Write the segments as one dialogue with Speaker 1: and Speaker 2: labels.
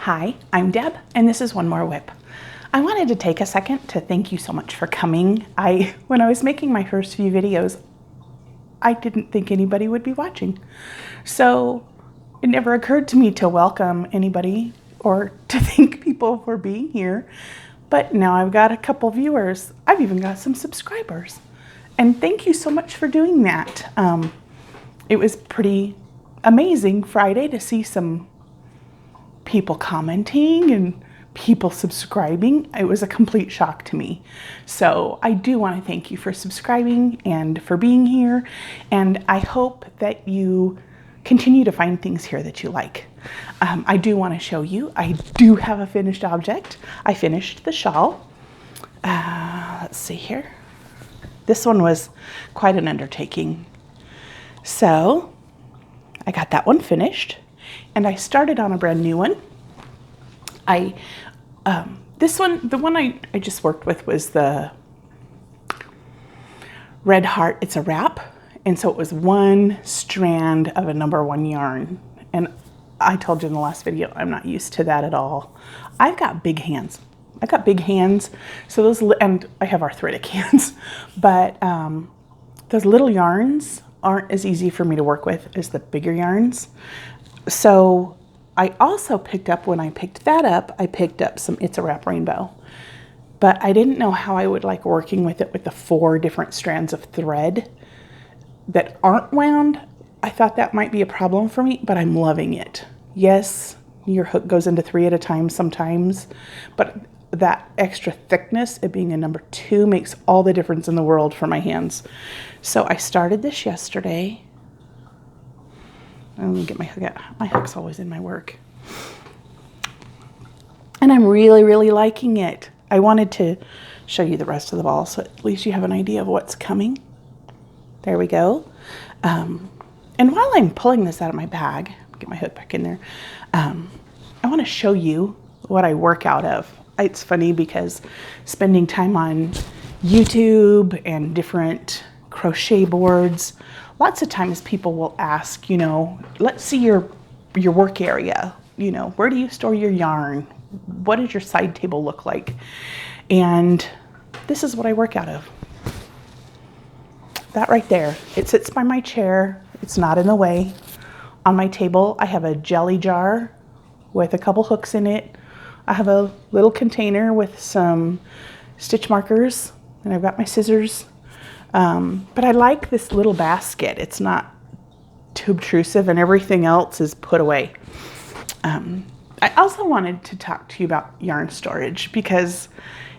Speaker 1: Hi, I'm Deb, and this is One More Whip. I wanted to take a second to thank you so much for coming. When I was making my first few videos, I didn't think anybody would be watching. So it never occurred to me to welcome anybody or to thank people for being here. But now I've got a couple viewers. I've even got some subscribers. And thank you so much for doing that. It was pretty amazing Friday to see some people commenting and people subscribing. It was a complete shock to me. So I do want to thank you for subscribing and for being here. And I hope that you continue to find things here that you like. I do want to show you, I do have a finished object. I finished the shawl. Let's see here. This one was quite an undertaking. So I got that one finished and I started on a brand new one. The one I just worked with was the Red Heart. It's a wrap. And so it was one strand of a number one yarn. And I told you in the last video, I'm not used to that at all. I've got big hands. So and I have arthritic hands, but those little yarns aren't as easy for me to work with as the bigger yarns. So I also picked up, when I picked that up, I picked up some It's a Wrap Rainbow, but I didn't know how I would like working with it with the 4 different strands of thread that aren't wound. I thought that might be a problem for me, but I'm loving it. Yes, your hook goes into 3 at a time sometimes, but that extra thickness, it being a number 2, makes all the difference in the world for my hands. So I started this yesterday. Let me get my hook out. My hook's always in my work. And I'm really, really liking it. I wanted to show you the rest of the ball so at least you have an idea of what's coming. There we go. And while I'm pulling this out of my bag, get my hook back in there, I want to show you what I work out of. It's funny because spending time on YouTube and different crochet boards, lots of times people will ask, let's see your work area. Where do you store your yarn? What does your side table look like? And this is what I work out of. That right there. It sits by my chair. It's not in the way. On my table, I have a jelly jar with a couple hooks in it. I have a little container with some stitch markers, and I've got my scissors. But I like this little basket. It's not too obtrusive, and everything else is put away. I also wanted to talk to you about yarn storage, because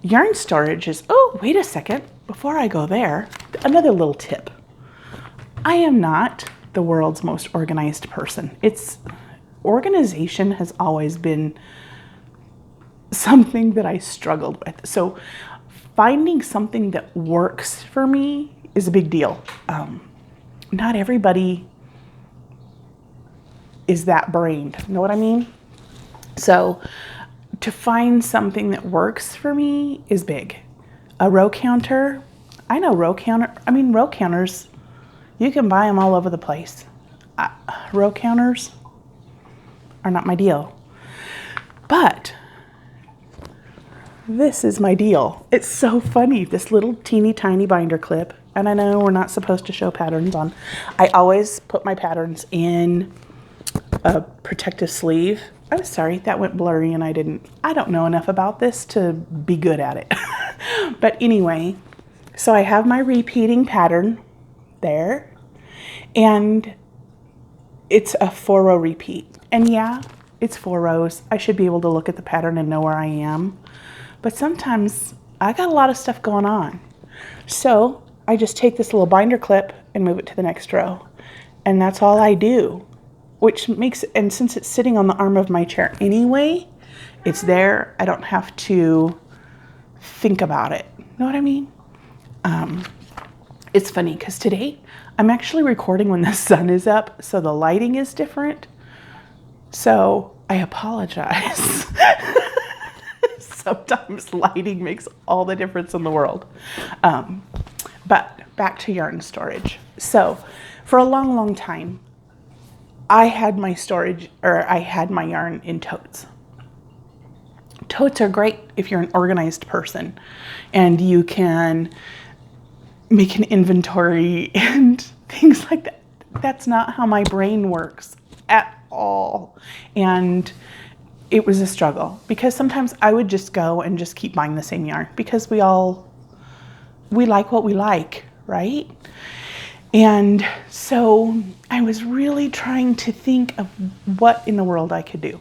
Speaker 1: yarn storage is, oh, wait a second. Before I go there, another little tip. I am not the world's most organized person. Organization has always been something that I struggled with. So finding something that works for me is a big deal. Not everybody is that brained. Know what I mean? So to find something that works for me is big. A row counter. I know row counters, you can buy them all over the place. Row counters are not my deal. But this is my deal. It's so funny, this little teeny tiny binder clip. And I know we're not supposed to show patterns on. I always put my patterns in a protective sleeve. I'm sorry, that went blurry and I don't know enough about this to be good at it. But anyway, so I have my repeating pattern there, and it's a 4-row repeat. And yeah, it's 4 rows. I should be able to look at the pattern and know where I am. But sometimes I got a lot of stuff going on. So I just take this little binder clip and move it to the next row. And that's all I do, and since it's sitting on the arm of my chair anyway, it's there. I don't have to think about it. Know what I mean? It's funny because today I'm actually recording when the sun is up, so the lighting is different. So I apologize. Sometimes lighting makes all the difference in the world. But back to yarn storage. So for a long, long time, I had my yarn in totes. Totes are great if you're an organized person and you can make an inventory and things like that. That's not how my brain works at all. And it was a struggle because sometimes I would just go and just keep buying the same yarn because we like what we like, right? And so I was really trying to think of what in the world I could do.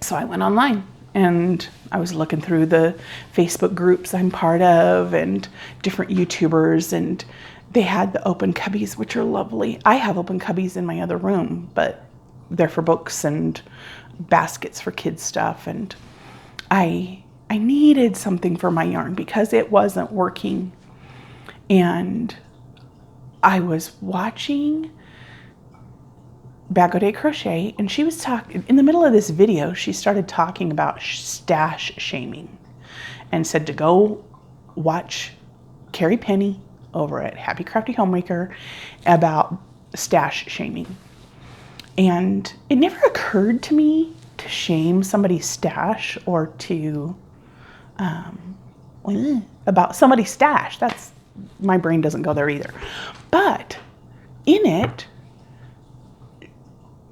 Speaker 1: So I went online and I was looking through the Facebook groups I'm part of and different YouTubers, and they had the open cubbies, which are lovely. I have open cubbies in my other room, but they're for books and baskets for kids stuff. And I needed something for my yarn because it wasn't working. And I was watching Bag O' Day Crochet, and she was talking, in the middle of this video, she started talking about stash shaming and said to go watch Carrie Penny over at Happy Crafty Homemaker about stash shaming. And it never occurred to me to shame somebody's stash or to, about somebody's stash. That's, my brain doesn't go there either. But in it,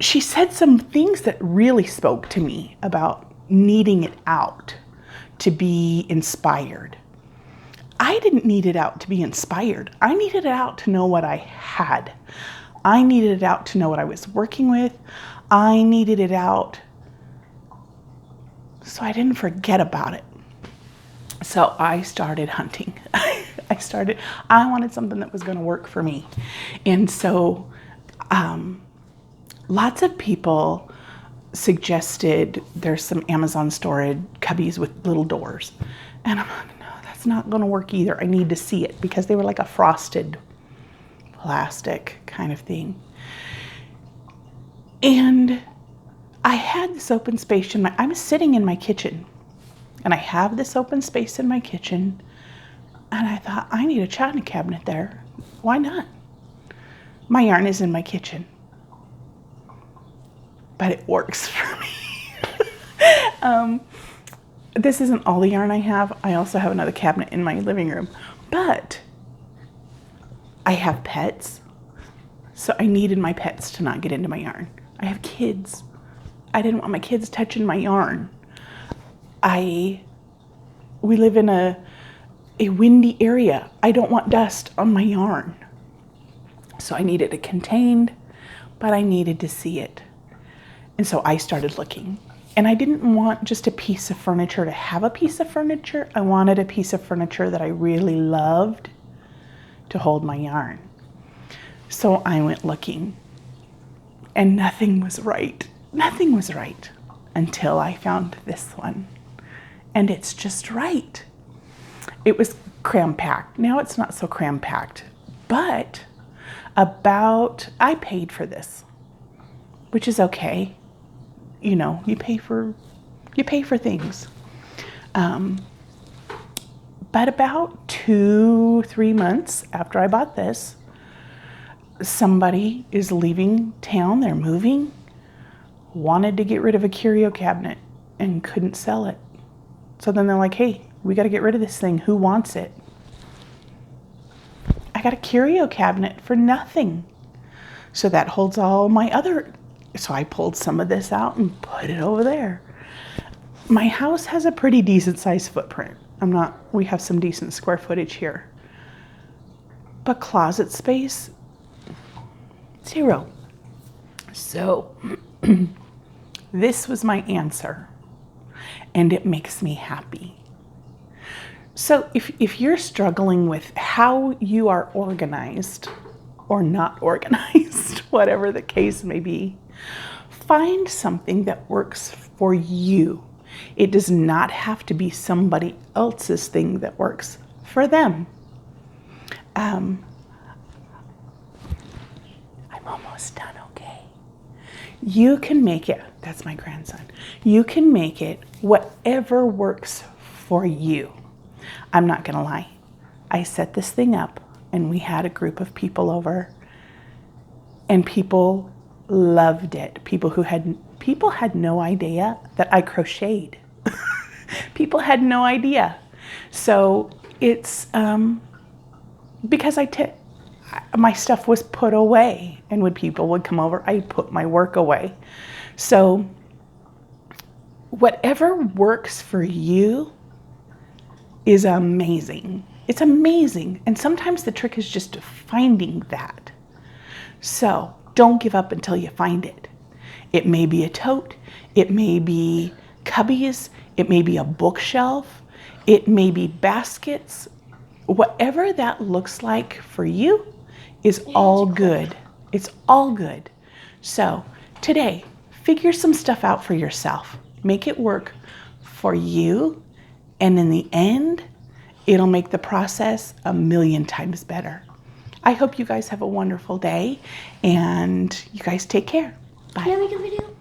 Speaker 1: she said some things that really spoke to me about needing it out to be inspired. I didn't need it out to be inspired. I needed it out to know what I had. I needed it out to know what I was working with. I needed it out so I didn't forget about it. So I started hunting. I wanted something that was going to work for me. And so lots of people suggested there's some Amazon storage cubbies with little doors. And I'm like, no, that's not going to work either. I need to see it because they were like a frosted plastic kind of thing. And I had this open space I'm sitting in my kitchen and I have this open space in my kitchen. And I thought, I need a china cabinet there. Why not? My yarn is in my kitchen. But it works for me. This isn't all the yarn I have. I also have another cabinet in my living room. But I have pets. So I needed my pets to not get into my yarn. I have kids. I didn't want my kids touching my yarn. We live in a windy area. I don't want dust on my yarn. So I needed it contained, but I needed to see it. And so I started looking. And I didn't want just a piece of furniture to have a piece of furniture. I wanted a piece of furniture that I really loved to hold my yarn. So I went looking. And nothing was right. Nothing was right until I found this one. And it's just right. It was cram-packed. Now it's not so cram-packed, but I paid for this, which is okay. You know, you pay for things. But about 2-3 months after I bought this, somebody is leaving town. They're moving, wanted to get rid of a curio cabinet and couldn't sell it. So then they're like, hey, we got to get rid of this thing. Who wants it? I got a curio cabinet for nothing. So that holds all my other. So I pulled some of this out and put it over there. My house has a pretty decent sized footprint. We have some decent square footage here. But closet space, 0. So this was my answer. And it makes me happy. So if you're struggling with how you are organized or not organized, whatever the case may be, find something that works for you. It does not have to be somebody else's thing that works for them. I'm almost done, okay? You can make it, that's my grandson. You can make it whatever works for you. I'm not gonna lie. I set this thing up and we had a group of people over and people loved it. People had no idea that I crocheted. People had no idea. So it's because my stuff was put away, and when people would come over, I put my work away. So whatever works for you is amazing. It's amazing. And sometimes the trick is just finding that. So don't give up until you find it. It may be a tote, it may be cubbies, it may be a bookshelf, it may be baskets. Whatever that looks like for you is all good. It's all good. So today, figure some stuff out for yourself. Make it work for you, and in the end, it'll make the process a million times better. I hope you guys have a wonderful day, and you guys take care. Bye.
Speaker 2: Can I make a video?